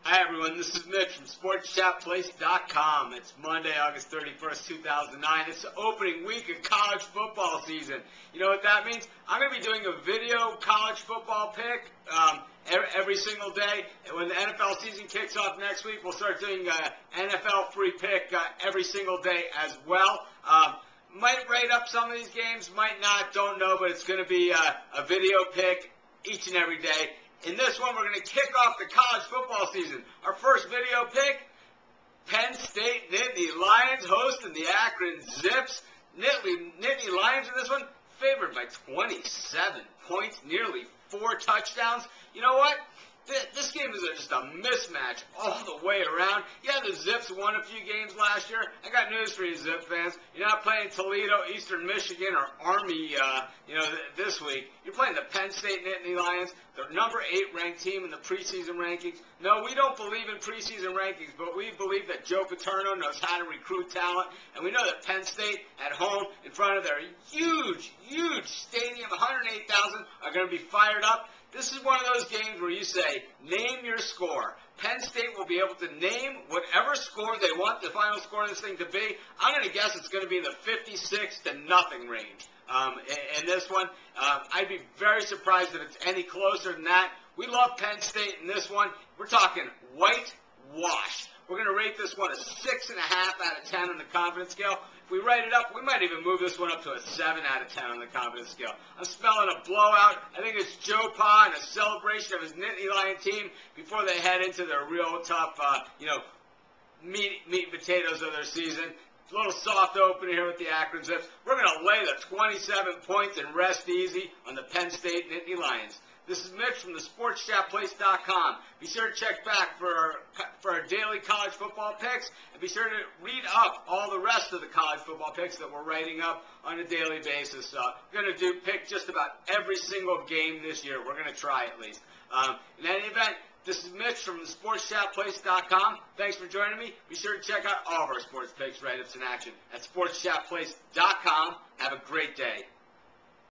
Hi everyone, this is Mitch from SportsChatPlace.com. It's Monday, August 31st, 2009. It's the opening week of college football season. You know what that means? I'm going to be doing a video college football pick every single day. And when the NFL season kicks off next week, we'll start doing an NFL free pick every single day as well. Might rate up some of these games, might not, don't know, but it's going to be a video pick each and every day. In this one, we're going to kick off the college football season. Our first video pick, Penn State Nittany Lions hosting the Akron Zips. Nittany Lions in this one, favored by 27 points, nearly 4 touchdowns. You know what? This game is just a mismatch all the way around. Yeah, the Zips won a few games last year. I got news for you, Zip fans. You're not playing Toledo, Eastern Michigan, or Army, this week. You're playing the Penn State Nittany Lions, the number 8 ranked team in the preseason rankings. No, we don't believe in preseason rankings, but we believe that Joe Paterno knows how to recruit talent, and we know that Penn State at home in front of their huge stadium, 108,000, are going to be fired up. This is one of those games where you say, name your score. Penn State will be able to name whatever score they want the final score of this thing to be. I'm going to guess it's going to be in the 56-0 range. In this one, I'd be very surprised if it's any closer than that. We love Penn State in this one. We're talking whitewash. We're going to rate this one a 6.5 out of 10 on the confidence scale. If we write it up, we might even move this one up to a 7 out of 10 on the confidence scale. I'm spelling a blowout. I think it's Joe Pa and a celebration of his Nittany Lion team before they head into their real tough, meat and potatoes of their season. A little soft opener here with the Akron Zips. We're going to lay the 27 points and rest easy on the Penn State Nittany Lions. This is Mitch from the SportsChatPlace.com. Be sure to check back for our daily college football picks, and be sure to read up all the rest of the college football picks that we're writing up on a daily basis. We're going to pick just about every single game this year. We're going to try at least. In any event, this is Mitch from the SportsChatPlace.com. Thanks for joining me. Be sure to check out all of our sports picks, write-ups, in action at SportsChatPlace.com. Have a great day.